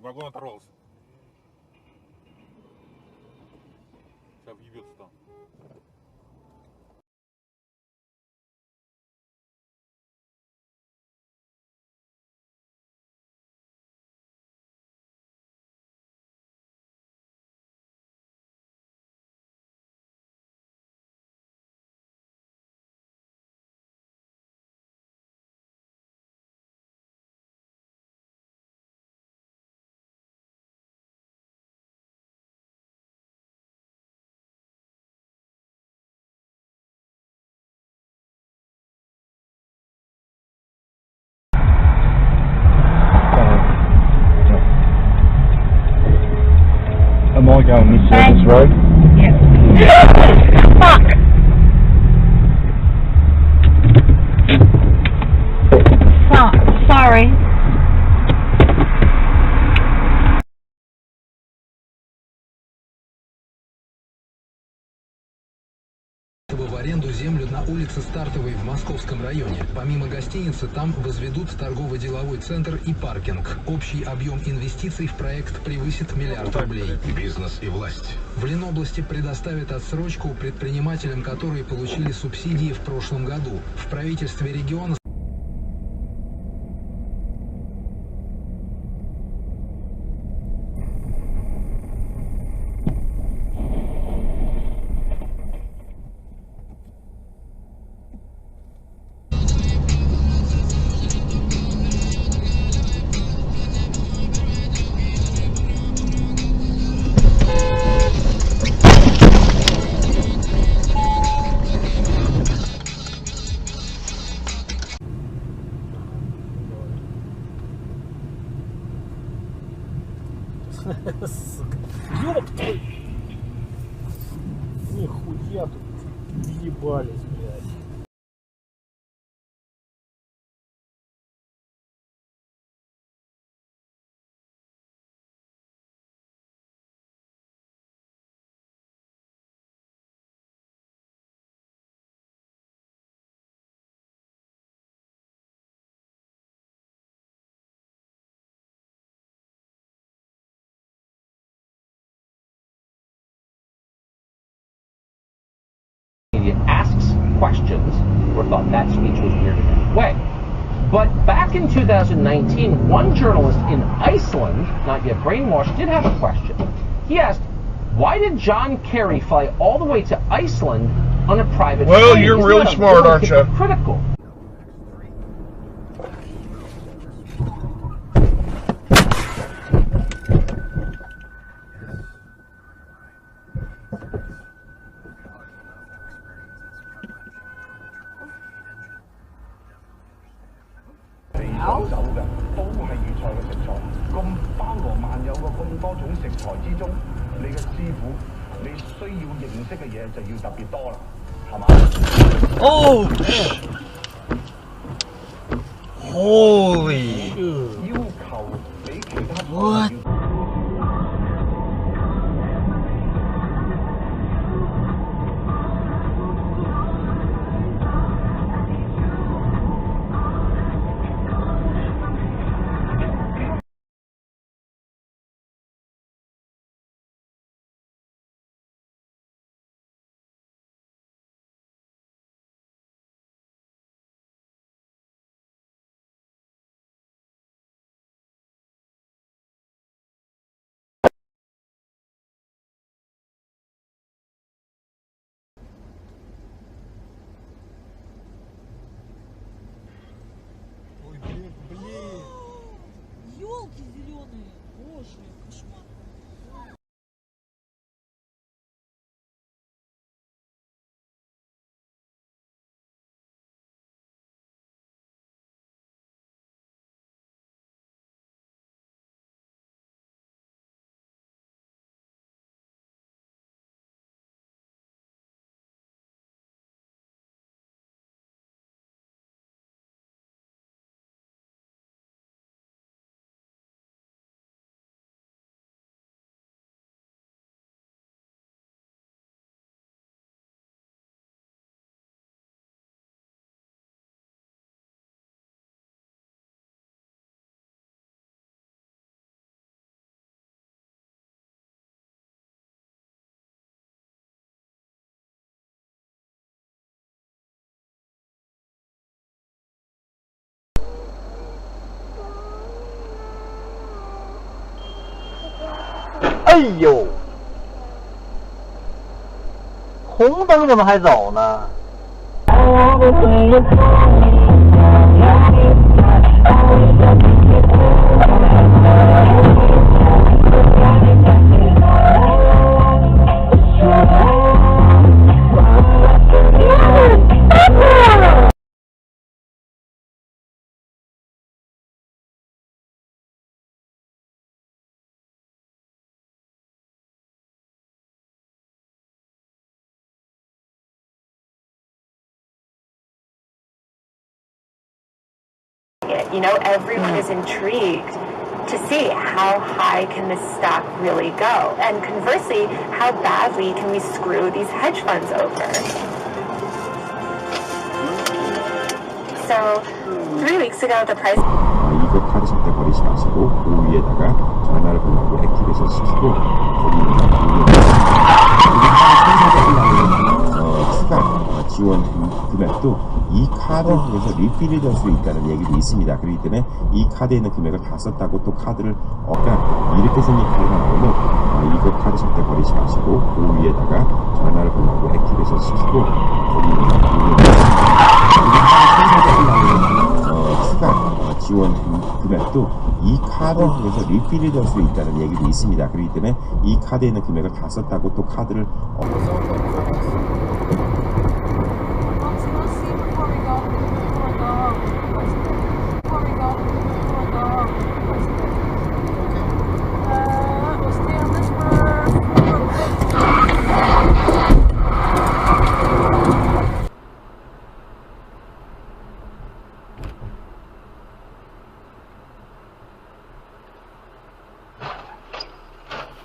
Вагон оторвался. Сейчас въебется там. Am I going this service road? Yes. Fuck! Sorry. В аренду землю на улице Стартовой в Московском районе. Помимо гостиницы, там возведут торгово-деловой центр и паркинг. Общий объем инвестиций в проект превысит $1 миллиард рублей. Бизнес и власть. В Ленобласти предоставят отсрочку предпринимателям, которые получили субсидии в прошлом году. В правительстве региона Сука. Ёб твой! Нихуя тут въебались, блядь. Asks questions, or thought that speech was weird in any way. But back in 2019, one journalist in Iceland, not yet brainwashed, did have a question. He asked, why did John Kerry fly all the way to Iceland on a private plane? Well, you're really smart, aren't you? Critical. Oh! Holy! What? 哎呦，红灯怎么还走呢？You know, everyone is intrigued to see how high can this stock really go, and conversely, how badly can we screw these hedge funds over. So 3 weeks ago, the price. 이거 카드 선택 버리지 마시고 그 위에다가 전화를 걸고 액티베이션 시키고 추가 지원 금액도 이 카드를 통해서 리필이 될 수 있다는 얘기도 있습니다. 그렇기 때문에 이 카드에 있는 금액을 다 썼다고 또 카드를 이렇게 생긴 카드가 나오면 이거 카드 선택 버리지 마시고 그 위에다가 전화를 걸고 액티베이션 시키고 추가 지원 금액도 이 카드를 통해서 리필이 될 수 있다는 얘기도 있습니다. 그렇기 때문에 이 카드에 있는 금액을 다 썼다고 또 카드를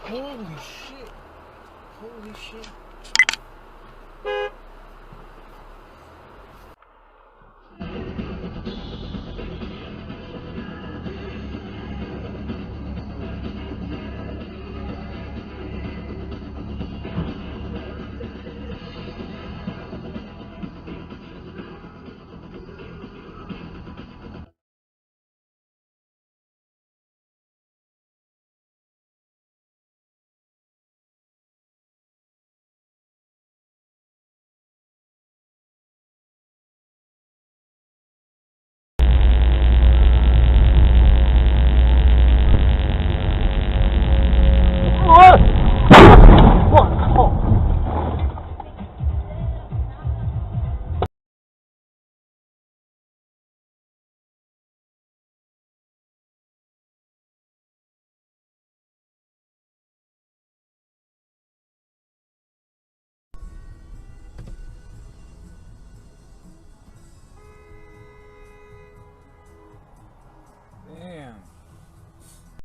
Holy shit. Holy shit.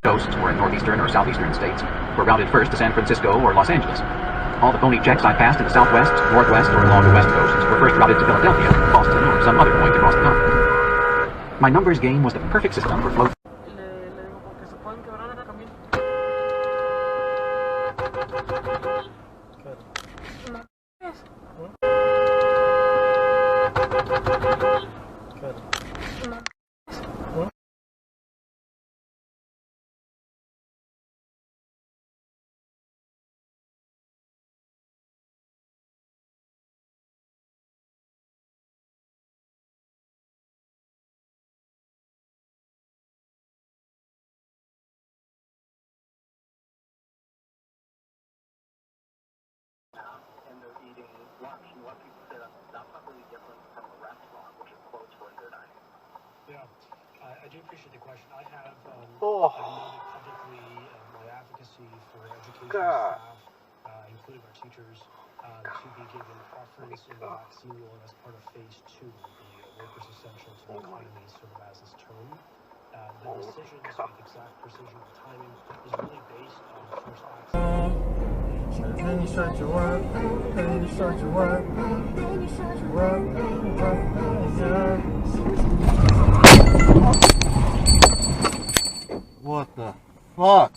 Coasts or in northeastern or southeastern states were routed first to San Francisco or Los Angeles. All the phony checks I passed in the southwest, northwest, or along the west coast were first routed to Philadelphia, Boston, or some other point across the continent. My numbers game was the perfect system for flow. And they're eating lunch. And what people say that's not really different from a restaurant, which is closed for their dining. Yeah, I do appreciate the question. I have noted publicly my advocacy for education staff, including our teachers, to be given preference in the vaccine rule as part of phase 2, the workers essential to the economy, sort of as this term. The decisions with exact precision of timing is really based on first access. 陪你耍着玩，陪你耍着玩，陪你耍着玩，What the fuck?